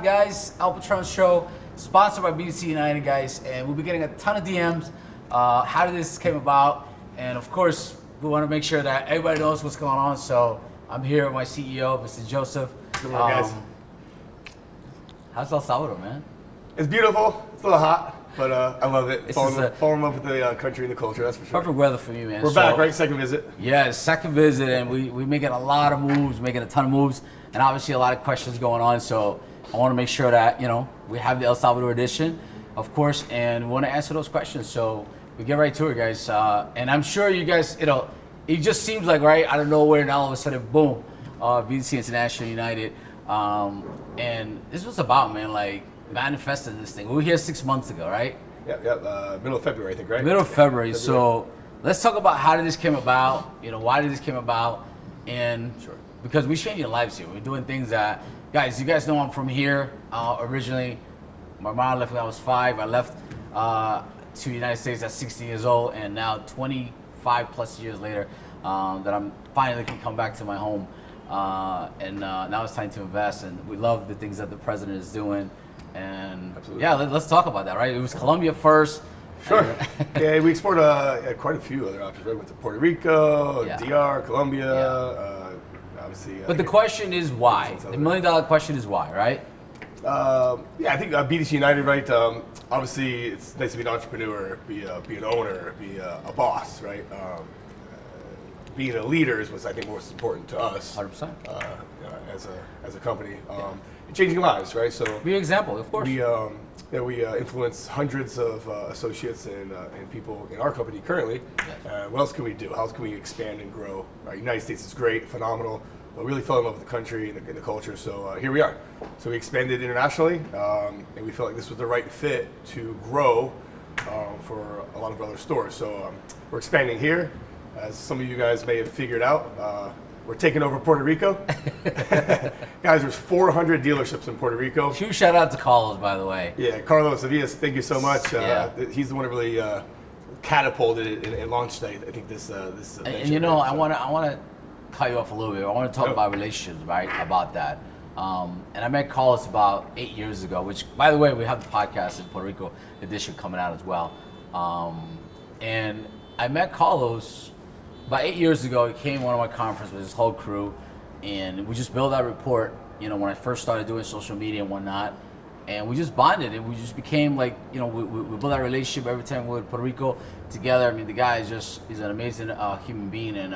guys. ELPatronnShow, sponsored by BDC United, guys. And we'll be getting a ton of DMs. How did this came about? And of course, we want to make sure that everybody knows what's going on. So I'm here with my CEO, Mr. Joseph. Good morning, guys. How's El Salvador, man? It's beautiful. It's a little hot, but I love it. Falling in love with the country and the culture, that's for sure. Perfect weather for you, man. We're back, right? Second visit. Yeah, second visit, and we're making a lot of moves, making a ton of moves, and obviously a lot of questions going on. So I want to make sure that, you know, we have the El Salvador edition, of course, and we want to answer those questions. So we get right to it, guys. And I'm sure you guys, you know, it just seems like right out of nowhere, and all of a sudden, boom, BDC International United. And this was about, man, like, manifested this thing. We were here 6 months ago, right? Yep. Middle of February, I think, right? Middle of February. So let's talk about how did this came about, you know, why did this came about, and because we're changing lives here. We're doing things that, guys, you guys know I'm from here originally. My mom left when I was 5. I left to the United States at 16 years old, and now 25 plus years later that I'm finally can come back to my home. And now it's time to invest, and we love the things that the president is doing. And absolutely. Yeah, let's talk about that, right? It was Colombia first. Sure. Yeah, we explored quite a few other options, right? Went to Puerto Rico, DR, Colombia, obviously. But the question is why? The $1 million question is why, right? Yeah, I think BDC United, right? Obviously, it's nice to be an entrepreneur, be an owner, be a boss, right? Being a leader is what's, I think, most important to us. 100%. As a company. Changing lives, right? So be an example, of course. We influence hundreds of associates and people in our company currently. What else can we do? How else can we expand and grow? United States is great, phenomenal, but really fell in love with the country and the culture. So here we are. So we expanded internationally, and we felt like this was the right fit to grow for a lot of other stores. So we're expanding here. As some of you guys may have figured out, we're taking over Puerto Rico. Guys, there's 400 dealerships in Puerto Rico. Huge shout out to Carlos, by the way. Yeah, Carlos Avias, thank you so much. He's the one that really catapulted it and launched, I think, this venture. And you know, I want to cut you off a little bit. I want to talk about relationships, right? About that. And I met Carlos about 8 years ago, which, by the way, we have the podcast in Puerto Rico edition coming out as well. And I met Carlos about 8 years ago. He came to one of my conferences with his whole crew, and we just built that report, you know, when I first started doing social media and whatnot, and we just bonded, and we just became like, you know, we built that relationship every time we were in Puerto Rico together. I mean, the guy he's an amazing human being, and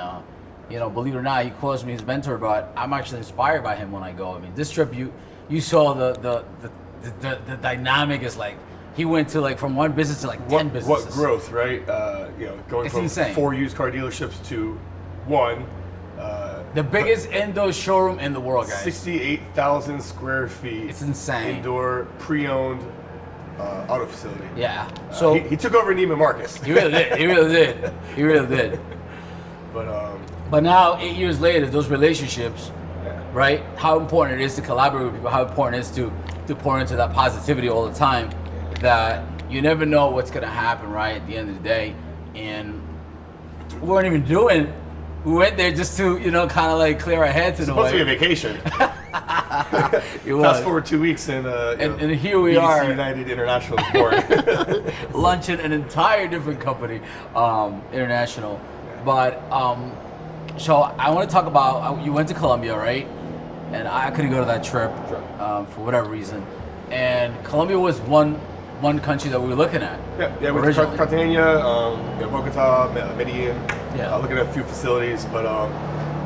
you know, believe it or not, he calls me his mentor, but I'm actually inspired by him when I go. I mean, this trip, you saw the dynamic is like, he went to like from one business to like 10 businesses. What growth, right? You know, going from insane. 4 used car dealerships to 1. The biggest indoor showroom in the world, guys. 68,000 square feet. It's insane. Indoor, pre-owned auto facility. Yeah. So he took over Neiman Marcus. He really did. He really did. He really did. But now 8 years later, those relationships, right? How important it is to collaborate with people. How important it is to pour into that positivity all the time. That you never know what's gonna happen, right? At the end of the day, and we weren't even doing. We went there just to, you know, kind of like clear our heads in a way. Supposed to be a vacation. Fast forward 2 weeks and here we BDC are. United International is born. Launching an entire different company, international. But so I want to talk about you went to Colombia, right? And I couldn't go to that trip for whatever reason. And Colombia was one country that we were looking at. Yeah, we went to Cartagena, Bogota, Medellin, looking at a few facilities. But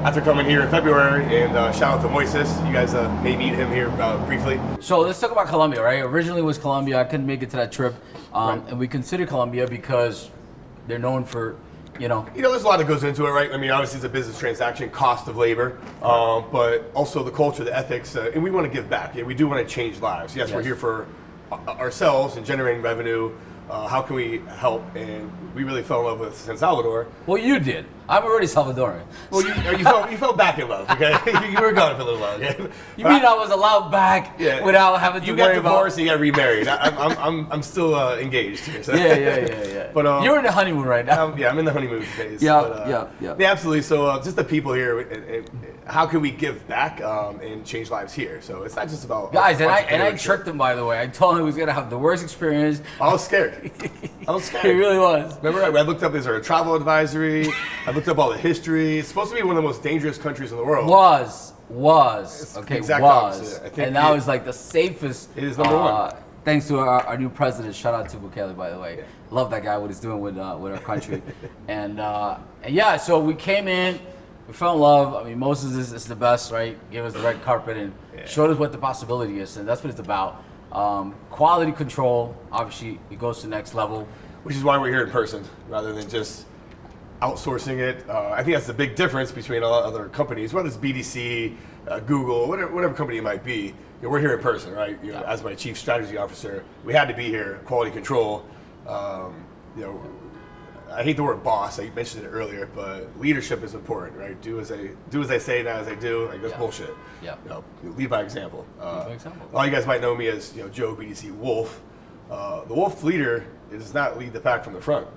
after coming here in February, and shout out to Moises, you guys may meet him here briefly. So let's talk about Colombia, right? Originally it was Colombia. I couldn't make it to that trip. And we consider Colombia because they're known for, you know, there's a lot that goes into it, right? I mean, obviously it's a business transaction, cost of labor, but also the culture, the ethics, and we want to give back. Yeah, we do want to change lives. Yes, we're here for ourselves and generating revenue. How can we help? And we really fell in love with San Salvador. Well, you did. I'm already Salvadoran. Well, you fell back in love, okay? You were gone for a little while, okay? You mean I was allowed back without having to worry about... You got divorced and you got remarried. I'm still engaged here. So. Yeah. But you're in the honeymoon right now. I'm in the honeymoon phase. Yeah, absolutely. So just the people here, how can we give back and change lives here? So it's not just about guys. And I tricked him, by the way. I told him he was gonna have the worst experience. I was scared. He really was. Remember, I looked up, is there a travel advisory? I looked up all the history. It's supposed to be one of the most dangerous countries in the world. Was It's okay. exact Was opposite. I think and now it's like the safest. It is number one. Thanks to our new president. Shout out to Bukele, by the way. Love that guy. What he's doing with our country. and yeah, so we came in. We fell in love. I mean, Moses is the best, right? Gave us the red carpet and showed us what the possibility is, and that's what it's about. Quality control. Obviously, it goes to the next level. Which is why we're here in person rather than just outsourcing it. I think that's the big difference between a lot of other companies, whether it's BDC, Google, whatever company it might be. We're here in person, right? As my chief strategy officer, we had to be here. Quality control. I hate the word boss. I mentioned it earlier, but leadership is important, right? Do as I say, not as I do. Like that's bullshit. Yeah. Lead by example. Lead by example. A lot of you guys might know me as Joe BDC Wolf. The Wolf leader does not lead the pack from the front.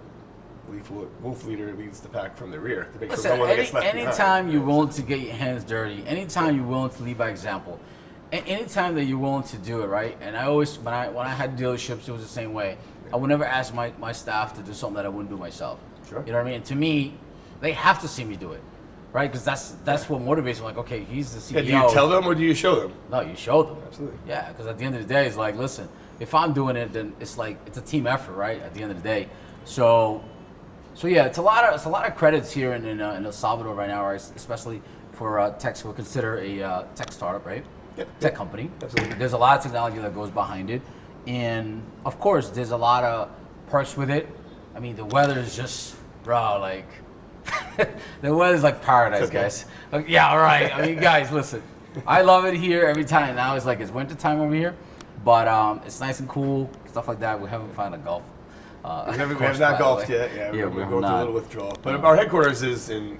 Wolf leader leads the pack from the rear to make sure no one gets left behind. Anytime you're willing to get your hands dirty, anytime you're willing to lead by example, anytime that you're willing to do it, right? And I always, when I had dealerships, it was the same way. I would never ask my staff to do something that I wouldn't do myself. Sure. You know what I mean? And to me, they have to see me do it, right? Because that's what motivates me. Like, okay, he's the CEO. Yeah, do you tell them or do you show them? No, you show them. Absolutely. Yeah, because at the end of the day, it's like, listen, if I'm doing it, then it's like it's a team effort, right? At the end of the day, so yeah, it's a lot of credits here in El Salvador right now, right? Especially for techs. We'll consider a tech startup, right? Yep. Tech company. Absolutely. There's a lot of technology that goes behind it, and of course, there's a lot of perks with it. I mean, the weather is just, bro, like the weather's like paradise, guys. Like, yeah, all right. I mean, guys, listen, I love it here every time. Now it's like it's winter time over here, but it's nice and cool, stuff like that. We haven't found a golf. We have not golfed yet. Yeah, we're going through a little withdrawal. But our headquarters is in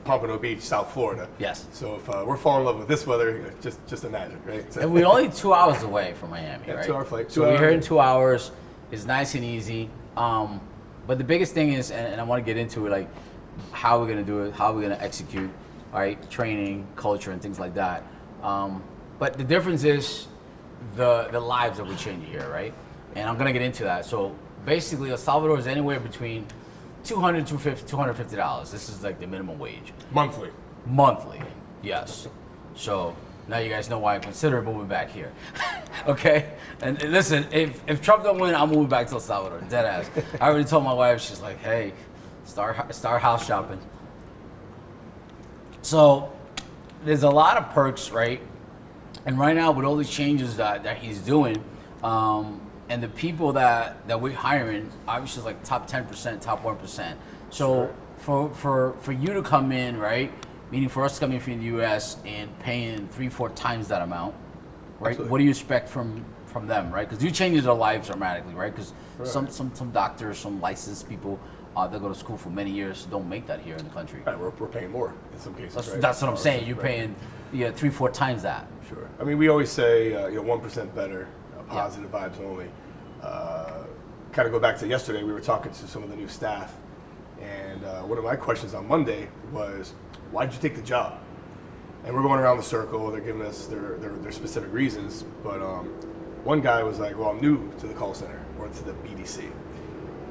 Pompano Beach, South Florida. Yes. So if we're falling in love with this weather, just imagine, right? So, and we're only 2 hours away from Miami, right? 2-hour flight. So we're here in 2 hours. It's nice and easy. But the biggest thing is, and I want to get into it, like how we're gonna do it, how we're gonna execute, right? Training, culture, and things like that. But the difference is the lives that we change here, right? And I'm gonna get into that. So basically, El Salvador is anywhere between $200, $250. This is like the minimum wage. Monthly, yes. So now you guys know why I consider moving back here. Okay? And listen, if Trump don't win, I'm moving back to El Salvador, dead ass. I already told my wife, she's like, hey, start house shopping. So there's a lot of perks, right? And right now, with all these changes that he's doing, and the people that we're hiring, obviously, is like top 10%, top 1%. So for you to come in, right? Meaning for us to come in from the U.S. and paying 3-4 times that amount, right? Absolutely. What do you expect from them, right? Because you change their lives dramatically, right? Because some doctors, some licensed people that go to school for many years don't make that here in the country. Right, we're paying more in some cases. That's what I'm saying. You're paying 3-4 times that. Sure. I mean, we always say 1% better, positive vibes only. Kind of go back to yesterday. We were talking to some of the new staff, and one of my questions on Monday was, why did you take the job? And we're going around the circle. They're giving us their specific reasons. But one guy was like, well, I'm new to the call center or to the BDC.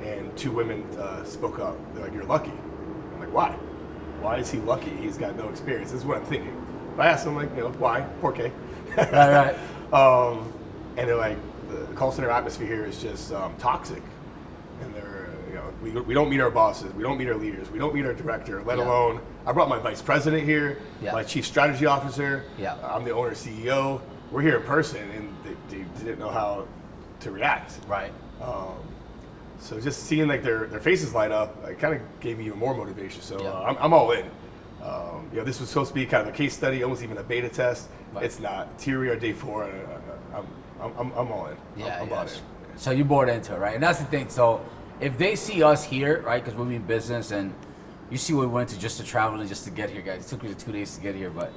And 2 women spoke up. They're like, you're lucky. I'm like, why? Why is he lucky? He's got no experience. This is what I'm thinking. But I asked them, like, why? Por qué? Right. And they're like, the call center atmosphere here is just toxic. And they're, we don't meet our bosses. We don't meet our leaders. We don't meet our director, let alone, I brought my vice president here, my chief strategy officer. I'm the owner CEO. We're here in person, and they didn't know how to react. Right. So just seeing like their faces light up, it kind of gave me even more motivation. So I'm all in. This was supposed to be kind of a case study, almost even a beta test. Right. It's not. Here we are, day 4. I'm all in. I'm bought in. So you bought into it, right? And that's the thing. So if they see us here, right, because we're in business, and you see what we went to just to travel and just to get here, guys. It took me 2 days to get here, but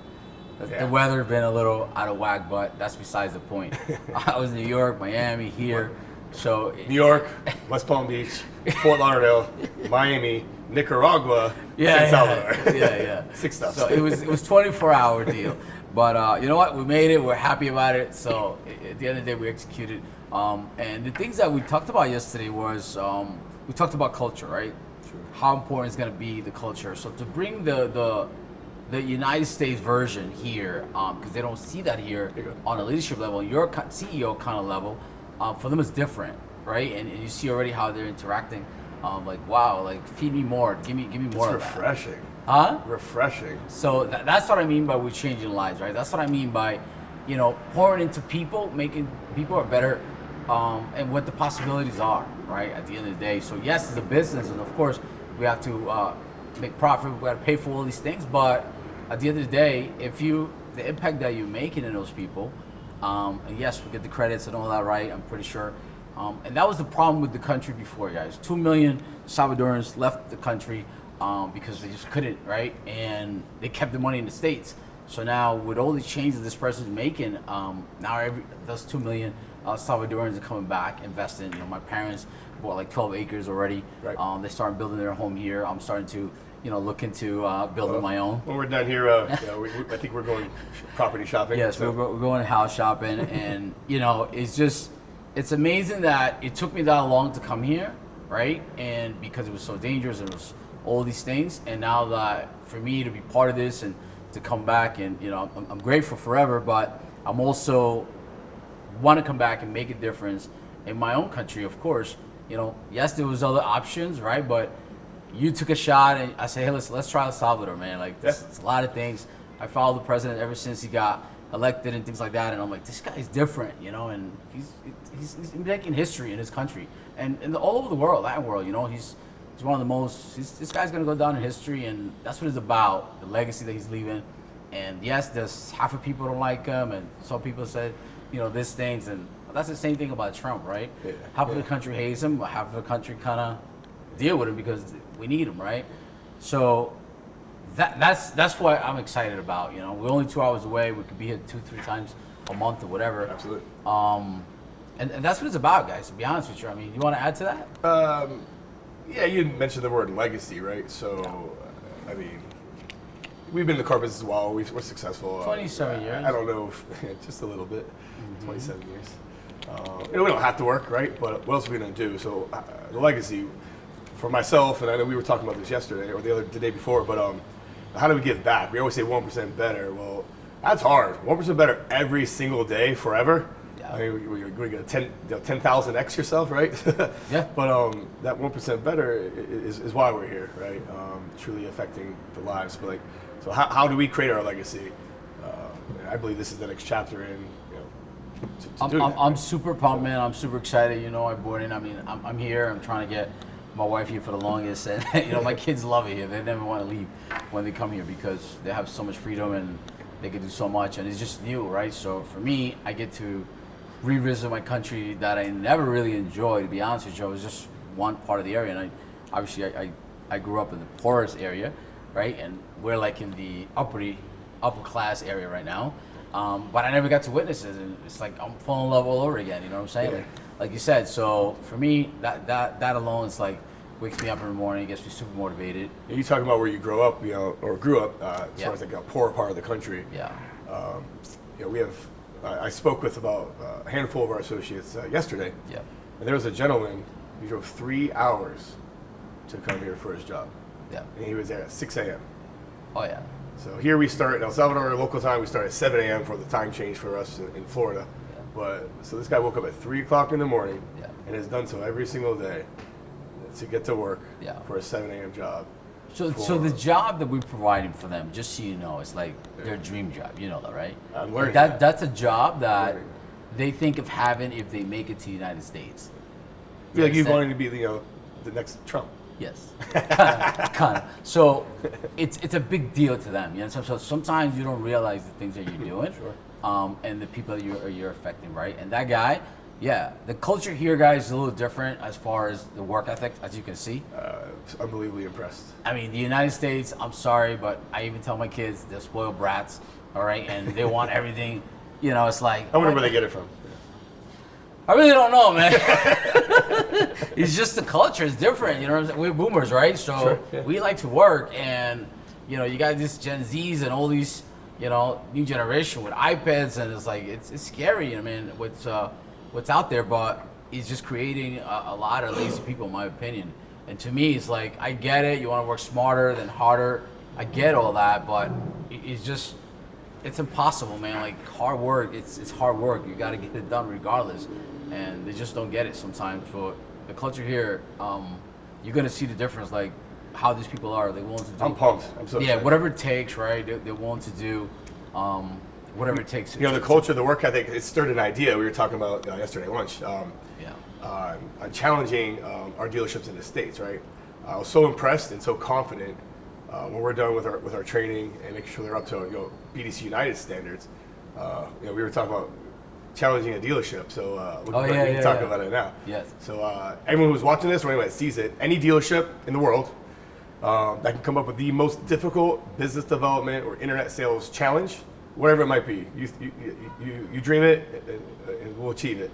the weather been a little out of whack, but that's besides the point. I was in New York, Miami, here. So New York, West Palm Beach, Fort Lauderdale, Miami, Nicaragua, San Salvador. Yeah. 6 stops. So it was 24-hour deal. But you know what? We made it. We're happy about it. So at the end of the day, we executed. And the things that we talked about yesterday was we talked about culture, right? Sure. How important is going to be the culture. So to bring the United States version here, because they don't see that here on a leadership level, your CEO kind of level, for them it's different, right? And you see already how they're interacting. Like, wow, like feed me more, give me more. It's refreshing. Huh? Refreshing. So that's what I mean by we're changing lives, right? That's what I mean by, pouring into people, making people are better, and what the possibilities are, right? At the end of the day. So yes, it's a business, and of course we have to make profit. We got to pay for all these things, but at the end of the day, the impact that you're making in those people, and yes, we get the credits and all that, right? I'm pretty sure. And that was the problem with the country before, guys. 2 million Salvadorans left the country because they just couldn't, right? And they kept the money in the States. So now with all these changes this person's making, now those 2 million Salvadorans are coming back, investing. My parents bought like 12 acres already. Right. They started building their home here. I'm starting to, look into building my own. When we're done here, I think we're going property shopping. Yes, we're going house shopping, and it's amazing that it took me that long to come here, right? And because it was so dangerous and it was all these things, and now that for me to be part of this and to come back, and I'm grateful forever, but I'm also want to come back and make a difference in my own country, of course. Yes, there was other options, right? But you took a shot, and I said, hey, let's try El Salvador, man. Like, it's a lot of things. I followed the president ever since he got elected and things like that, and I'm like, this guy's different, and he's making history in his country and all over the world, Latin world. He's one of the most. This guy's gonna go down in history, and that's what it's about. The legacy that he's leaving. And yes, there's half of people don't like him, and some people said, these things, and that's the same thing about Trump, right? Yeah. Half of the country hates him, half of the country kind of deal with him because we need him, right? So that's what I'm excited about. We're only 2 hours away. We could be here 2-3 times a month or whatever. Absolutely. And that's what it's about, guys. To be honest with you, I mean, you want to add to that? Yeah, you mentioned the word legacy, right? So, I mean, we've been in the car business a while. We're successful. 27 years. I don't know, just a little bit. 27 years. We don't have to work, right? But what else are we gonna do? So, the legacy for myself, and I know we were talking about this yesterday or the day before, but how do we give back? We always say 1% better. Well, that's hard. 1% better every single day, forever. Yeah. I mean, we got 10,000x yourself, right? Yeah. But that 1% better is why we're here, right? Truly affecting the lives. But so how do we create our legacy? I believe this is the next chapter in. I'm super pumped, man. I'm super excited. I brought in. I mean, I'm here. I'm trying to get my wife here for the longest, and my kids love it here. They never want to leave when they come here because they have so much freedom and they can do so much, and it's just new, right? So for me, I get to revisit my country that I never really enjoyed. To be honest with you, I was just one part of the area, and I grew up in the poorest area, right? And we're like in the upper class area right now. But I never got to witness it, and it's like I'm falling in love all over again. You know what I'm saying? Yeah. Like you said. So for me, that alone is like wakes me up in the morning, gets me super motivated. Are you talking about where you grow up, or grew up, as far as like a poor part of the country? Yeah. We have. I spoke with about a handful of our associates yesterday. Yeah. And there was a gentleman who drove 3 hours to come here for his job. Yeah. And he was there at 6 a.m. Oh yeah. So here we start in El Salvador, local time. We start at 7 a.m. for the time change for us in Florida. Yeah. But so this guy woke up at 3 o'clock in the morning, Yeah. and has done so every single day to get to work Yeah. for a 7 a.m. job. So the job that we're providing for them, just so you know, it's like their dream job. You know that, right? I'm learning Like that's a job that they think of having if they make it to the United States. I feel like you wanting to be the next Trump. Yes, kind of. So it's a big deal to them. So sometimes you don't realize the things that you're doing, Sure. And the people that you're affecting, right? And that guy, yeah, the culture here, guys, is a little different as far as the work ethic, as you can see. Unbelievably impressed. I mean, the United States, I'm sorry, but I even tell my kids they're spoiled brats, all right? And they want everything, it's like... I wonder where they get it from. I really don't know, man. It's just the culture is different. You know what I'm saying? We're boomers, right? So Sure, yeah. we like to work, and you know, you got this Gen Zs and all these, you know, new generation with iPads, and it's like it's scary. I mean, what's out there, but it's just creating a lot of lazy people, in my opinion. And to me, it's like, I get it. You want to work smarter than harder. I get all that, but it's impossible, man. Like, hard work, it's hard work. You got to get it done regardless. And they just don't get it sometimes. But the culture here, you're going to see the difference, like how these people are. They're willing to do. I'm pumped. I'm so excited. Whatever it takes, right? They're willing to do whatever it takes. You know, the culture, the work ethic, it stirred an idea we were talking about yesterday at lunch. On challenging our dealerships in the States, right? I was so impressed and so confident when we're done with our training and making sure they're up to BDC United standards. We were talking about challenging a dealership, so we can talk about it now. Yes. So everyone who's watching this or anyone that sees it, any dealership in the world that can come up with the most difficult business development or internet sales challenge, whatever it might be, you dream it and we'll achieve it.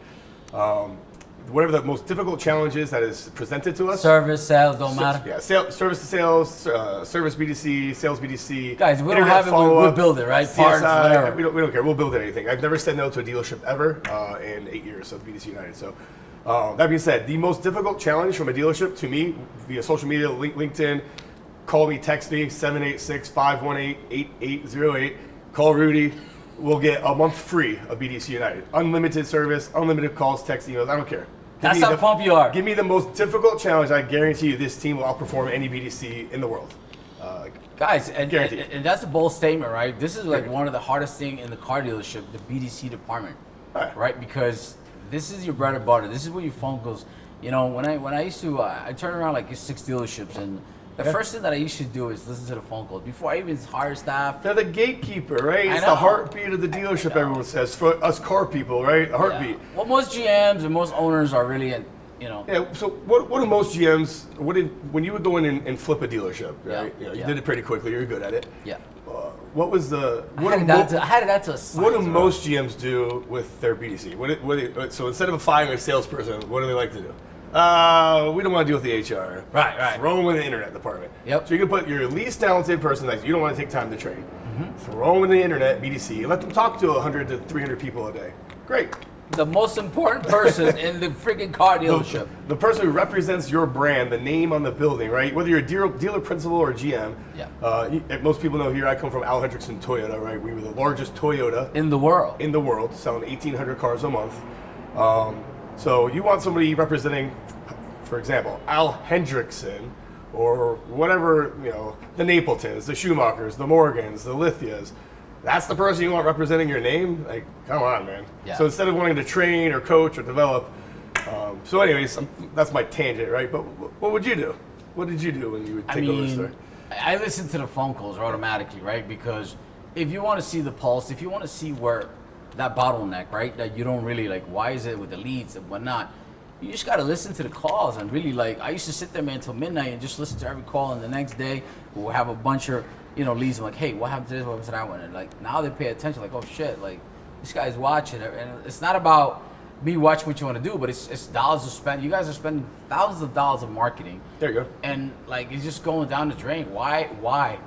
Whatever the most difficult challenge is that is presented to us. Service, sales, don't matter. Yeah, service to sales, service BDC, sales BDC. Guys, if we don't have it, we'll build it, right? Parts, whatever. We don't care. We'll build anything. I've never said no to a dealership ever in 8 years of BDC United. So that being said, the most difficult challenge from a dealership to me via social media, LinkedIn, call me, text me, 786-518-8808. Call Rudy. We'll get a month free of BDC United. Unlimited service, unlimited calls, text, emails. I don't care. That's how pumped you are. Give me the most difficult challenge. I guarantee you this team will outperform any BDC in the world. Guys, and that's a bold statement, right? This is like one of the hardest thing in the car dealership, the BDC department, right? Because this is your bread and butter. This is where your phone goes. You know, when I used to, I turned around like 6 dealerships, and the first thing that I used to do is listen to the phone calls before I even hire staff. They're the gatekeeper, right? It's the heartbeat of the dealership, everyone says. For us car people, right? A heartbeat. Yeah. Well, most GMs and most owners are really, you know. Yeah, so what do most GMs, when you would go in and flip a dealership, right? You did it pretty quickly, you're good at it. Yeah. What was the... I had that to a science. What do most GMs do with their BDC? So instead of firing a salesperson, what do they like to do? We don't want to deal with the HR. Right. Throw them in the internet department. Yep. So you can put your least talented person that you don't want to take time to train. Throw them in the internet, BDC, and let them talk to 100 to 300 people a day. Great. The most important person in the freaking car dealership. The person who represents your brand, the name on the building, right? Whether you're a dealer principal or a GM. Yeah. Most people know here I come from Al Hendrickson Toyota, right? We were the largest Toyota in the world. Selling 1,800 cars a month. So you want somebody representing, for example, Al Hendrickson or whatever, the Napletons, the Schumachers, the Morgans, the Lithias. That's the person you want representing your name? Like, come on, man. Yeah. So instead of wanting to train or coach or develop, so anyways, that's my tangent, right? But what would you do? What did you do when you would take over the store? I listen to the phone calls automatically, right? Because if you want to see the pulse, if you want to see where that bottleneck, right, that you don't really like, why is it with the leads and whatnot, you just got to listen to the calls and really I used to sit there, man, until midnight and just listen to every call, and the next day we'll have a bunch of, leads. I'm like, hey, what happened to this, what happened to that one? And now they pay attention, like, oh shit, this guy's watching. And it's not about me watching what you want to do, but it's dollars to spend. You guys are spending thousands of dollars on marketing. There you go. And it's just going down the drain. Why? Why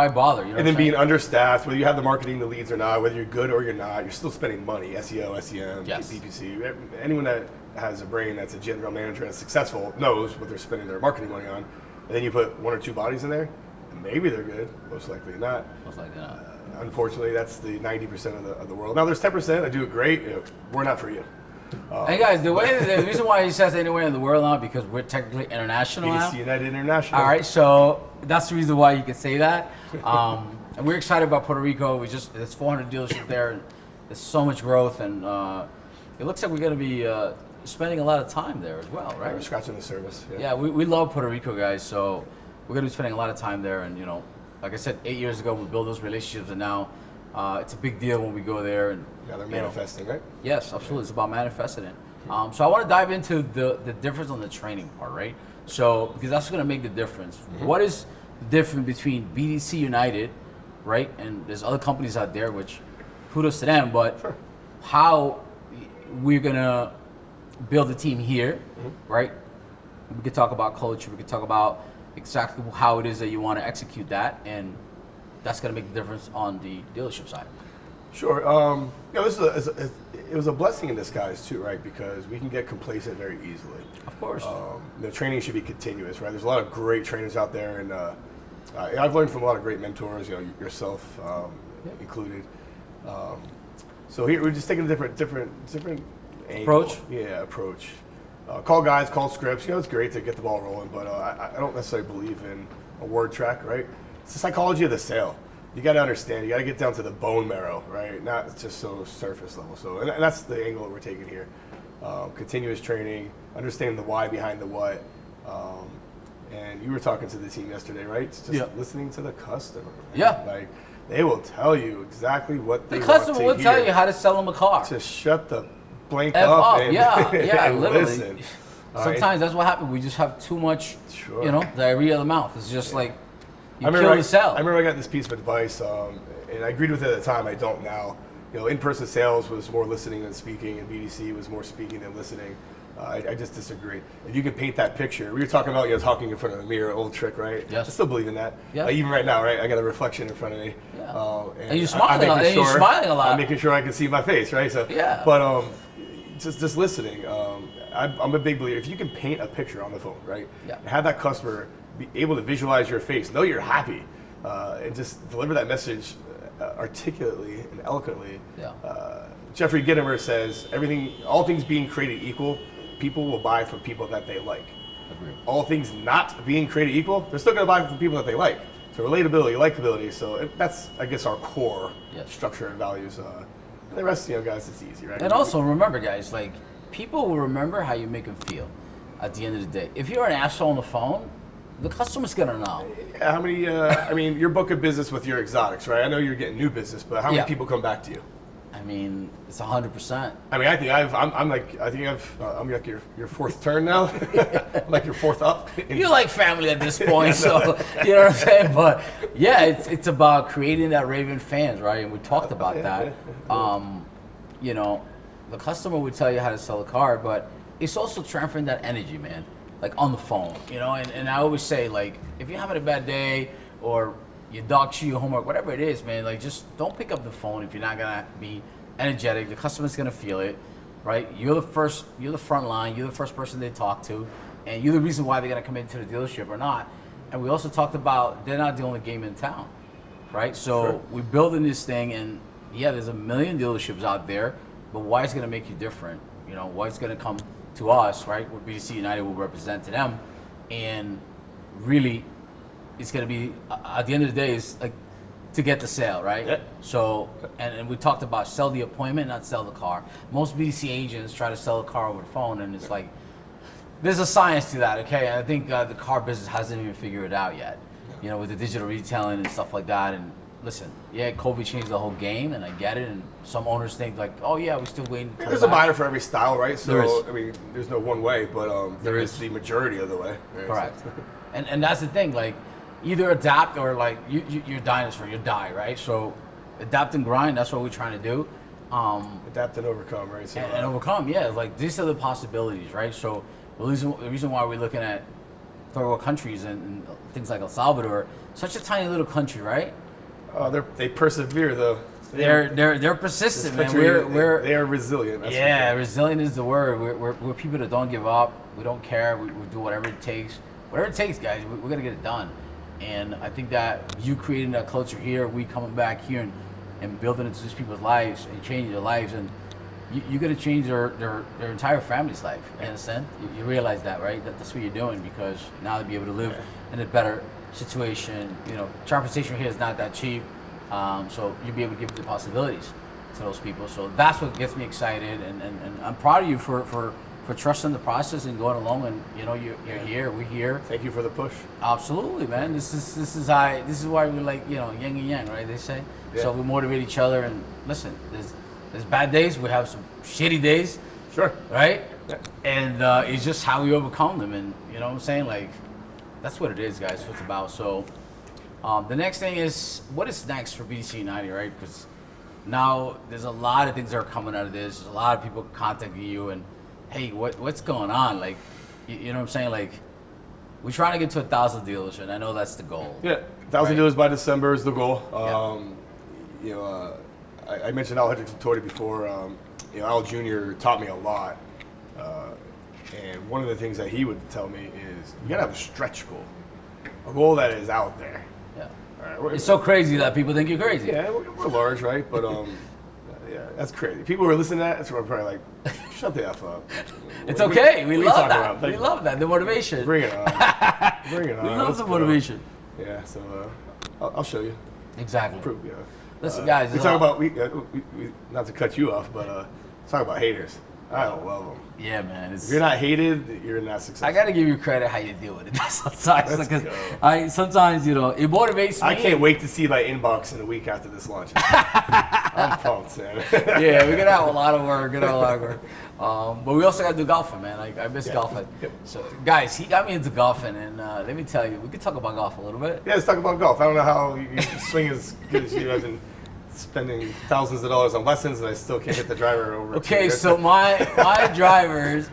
bother? And then being understaffed, whether you have the marketing, the leads or not, whether you're good or you're not, you're still spending money. SEO, SEM, PPC. Anyone that has a brain that's a general manager that's successful knows what they're spending their marketing money on. And then you put 1 or 2 bodies in there, and maybe they're good. Most likely not. Unfortunately, that's the 90% of the world. Now there's 10% that do it great. We're not for you. Hey guys, the reason why he says anywhere in the world now, because we're technically international now. BDC United International. All right, so that's the reason why you can say that. And we're excited about Puerto Rico. There's 400 dealerships there, and there's so much growth, and it looks like we're going to be spending a lot of time there as well, right? We're scratching the surface. Yeah, we love Puerto Rico, guys, so we're going to be spending a lot of time there, and like I said, 8 years ago we built those relationships, and now it's a big deal when we go there. And yeah, they're manifesting, right? Yes, absolutely. It's about manifesting it. So I want to dive into the difference on the training part, right? So because that's going to make the difference. What is the difference between BDC United, right? And there's other companies out there, which kudos to them, but how we're going to build a team here, right? We could talk about culture. We could talk about exactly how it is that you want to execute that, and that's going to make the difference on the dealership side. Sure. It was a blessing in disguise too, right? Because we can get complacent very easily. Of course. The training should be continuous, right? There's a lot of great trainers out there, and I've learned from a lot of great mentors, yourself included. So here we're just taking a different angle. Approach? Yeah, approach. Call guys, call scripts. It's great to get the ball rolling, but I don't necessarily believe in a word track, right? It's the psychology of the sale. You got to understand. You got to get down to the bone marrow, right? Not just so surface level. So, and that's the angle that we're taking here. Continuous training, understanding the why behind the what. And you were talking to the team yesterday, right? Just listening to the customer. Man. Yeah. Like, they will tell you exactly what they The want to customer will hear. tell you how to sell them a car. Just shut the blank F up up. and, and Literally. listen. Sometimes that's what happens. We just have too much, Sure. diarrhea of the mouth. It's just like you I kill the sell. I remember I got this piece of advice, and I agreed with it at the time. I don't now. In-person sales was more listening than speaking, and BDC was more speaking than listening. I just disagree. If you can paint that picture, we were talking about talking in front of the mirror, old trick, right? Yes. I still believe in that. Yeah. Even right now, right? I got a reflection in front of me. Yeah. And you're smiling. You're smiling a lot. I'm making sure I can see my face, right? So yeah. But just listening. I'm a big believer. If you can paint a picture on the phone, right? Yeah. And have that customer be able to visualize your face, know you're happy, and just deliver that message articulately and eloquently. Yeah. Jeffrey Gitomer says, all things being created equal, people will buy from people that they like. Agreed. All things not being created equal, they're still going to buy from people that they like. So relatability, likability. So that's, I guess, our core structure and values. And the rest, guys, it's easy, right? And also remember, guys, like people will remember how you make them feel at the end of the day. If you're an asshole on the phone, the customer's gonna know. How many? Your book of business with your exotics, right? I know you're getting new business, but how many people come back to you? I mean, it's 100%. I mean, I think I'm like your fourth turn now. I'm like your fourth up. You're like family at this point, so you know what I'm saying. But yeah, it's about creating that raving fans, right? And we talked about that. The customer would tell you how to sell a car, but it's also transferring that energy, man. Like on the phone, and I always say, like, if you're having a bad day or your dog chew your homework, whatever it is, man, like just don't pick up the phone if you're not gonna be energetic. The customer's gonna feel it, right? You're the front line, you're the first person they talk to, and you're the reason why they're gonna come into the dealership or not. And we also talked about they're not the only game in town, right? So we're building this thing, and there's a million dealerships out there, but why it's gonna make you different? Why it's gonna come to us, right? What BDC United will represent to them, and really, it's gonna be at the end of the day is like to get the sale, right? Yeah. So, and we talked about sell the appointment, not sell the car. Most BDC agents try to sell a car over the phone, and it's like there's a science to that, okay? And I think the car business hasn't even figured it out yet, with the digital retailing and stuff like that. And listen, COVID changed the whole game, and I get it. And some owners think like, oh yeah, we're still waiting. There's a buyer for every style, right? So There is. I mean, there's no one way, but there is the majority of the way. Right? Correct. So. And that's the thing, like either adapt or like you're dinosaur, you die, right? So adapt and grind, that's what we're trying to do. Adapt and overcome, right? So, and overcome, like these are the possibilities, right? So the reason why we're looking at third world countries and things like El Salvador, such a tiny little country, right? They persevere though. They're persistent, man. They are resilient. That's for sure. Resilient is the word. We're people that don't give up. We don't care. We do whatever it takes. Whatever it takes, guys. We're gonna get it done. And I think that you creating that culture here, we coming back here and building into these people's lives and changing their lives, and you're gonna change their entire family's life. You understand? You realize that, right? That's what you're doing, because now they'll be able to live in a better situation. Transportation here is not that cheap, so you'll be able to give the possibilities to those people. So that's what gets me excited, and I'm proud of you for trusting the process and going along. And you're here, we're here. Thank you for the push. Absolutely, man. This is why we're like yin and yang, right? They say. So we motivate each other. And listen, there's bad days. We have some shitty days. Sure. Right. Yeah. And it's just how we overcome them. And you know what I'm saying? Like, that's what it is, guys. What it's about. So the next thing is, what is next for BDC United, right? Because now there's a lot of things that are coming out of this. There's a lot of people contacting you and, hey, what's going on? Like, you know what I'm saying? Like, we're trying to get to 1,000 dealers, and I know that's the goal. Yeah, 1,000 dealers by December is the goal. You know, I mentioned Al Hendrickson before. You know, Al Jr. taught me a lot, and one of the things that he would tell me is you gotta have a stretch goal, a goal that is out there. Yeah. All right, it's so crazy that people think you're crazy. Yeah, we're large, right? But yeah, that's crazy. People who are listening to that, that's where I'm probably like, shut the F up. It's okay. We love that. About? We love that. The motivation. Bring it on. Bring it on. We love the motivation. Yeah, so I'll show you. Exactly. Prove, yeah. Listen, guys. We talk about, we not to cut you off, but talk about haters. I love them. Yeah, man. If you're not hated, you're not successful. I gotta give you credit how you deal with it sometimes. Because sometimes, you know, it motivates me. I can't wait to see my inbox in a week after this launch. I'm pumped, man. Yeah, we're gonna have a lot of work. But we also gotta do golfing, man. I miss golfing. Yep. So, guys, he got me into golfing, and let me tell you, we could talk about golf a little bit. Yeah, let's talk about golf. I don't know how you swing as good as you. I've been spending thousands of dollars on lessons, and I still can't hit the driver over. Okay, so my drivers,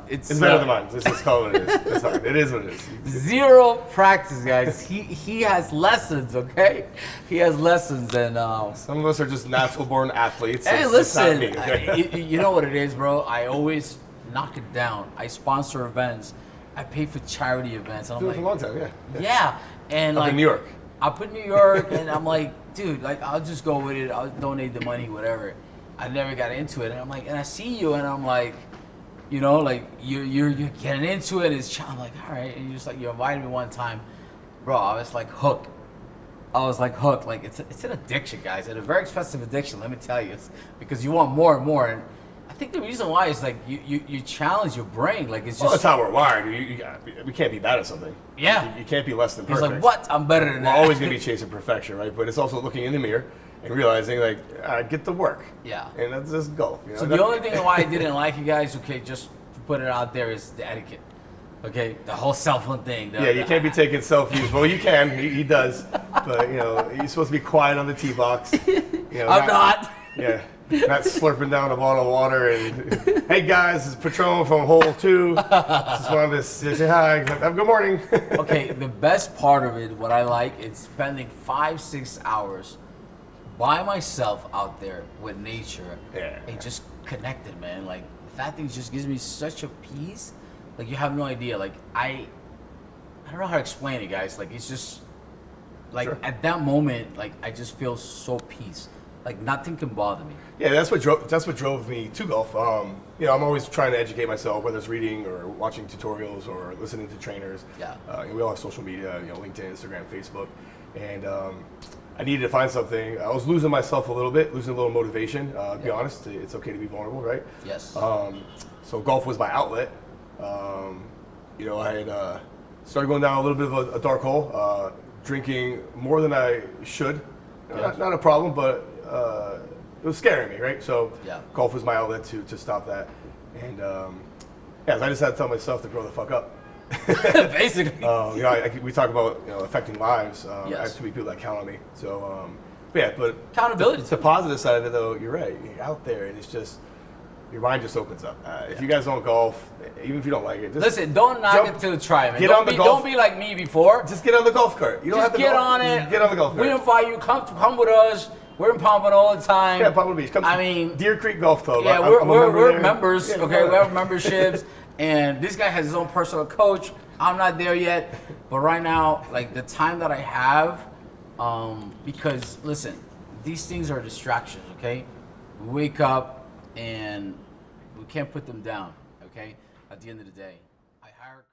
it's better than mine. Let's just call it what it is. It's hard. It is what it is. Zero practice, guys. He has lessons, okay? He has lessons, and some of us are just natural born athletes. Hey, it's listen, not me, okay? you know what it is, bro. I always knock it down. I sponsor events. I pay for charity events. And I'm like, for a long time, yeah, and up like in New York. Up in New York, and I'm like, dude, like I'll just go with it. I'll donate the money, whatever. I never got into it, and I'm like, and I see you, and I'm like, you know, like you're getting into it. I'm like, all right, and you invited me one time, bro. I was like hooked. Like it's an addiction, guys, and a very expensive addiction. Let me tell you, it's because you want more and more. And I think the reason why is like you challenge your brain. Like it's just that's how we're wired. We can't be bad at something. Yeah, you can't be less than He's perfect. like, what? I'm better than that. We're always gonna be chasing perfection, right? But it's also looking in the mirror and realizing like, get to work. Yeah. And that's just golf. You know? So the only thing why I didn't like you guys, okay, just to put it out there, is the etiquette. Okay, the whole cell phone thing. You can't be taking selfies. Well, you can. He does. But you know, you're supposed to be quiet on the tee box. You know, I'm not. Yeah. Not slurping down a bottle of water and, hey guys, this is Patron from hole 2. Just wanted to say hi. Have a good morning. Okay, the best part of it, what I like, is spending 5-6 hours by myself out there with nature and just connected, man. Like that thing just gives me such a peace. Like you have no idea. Like I don't know how to explain it, guys. Like it's just like at that moment, like I just feel so peace. Like nothing can bother me. Yeah, that's what drove me to golf. You know, I'm always trying to educate myself, whether it's reading or watching tutorials or listening to trainers. Yeah. And we all have social media, you know, LinkedIn, Instagram, Facebook, and I needed to find something. I was losing myself a little bit, losing a little motivation. To be honest, it's okay to be vulnerable, right? Yes. So golf was my outlet. You know, I had started going down a little bit of a dark hole, drinking more than I should. Not a problem, but it was scaring me, right? So golf was my outlet to stop that. And I just had to tell myself to grow the fuck up. Basically. You know, we talk about affecting lives. I have too many people that count on me. So, but accountability. The positive side of it, though, you're right. You're out there, and it's just your mind just opens up. If you guys don't golf, even if you don't like it, just listen. Don't knock it till you try, man. Don't be like me before. Just get on the golf cart. You don't have to get on it. Just get on the golf cart. We invite you. Come with us. We're in Pompano all the time. Yeah, Pompano Beach. Come Deer Creek Golf Club. Yeah, we're members. Yeah, okay, we have memberships, and this guy has his own personal coach. I'm not there yet, but right now, like the time that I have, because listen, these things are distractions. Okay, we wake up and we can't put them down. Okay, at the end of the day, I hire.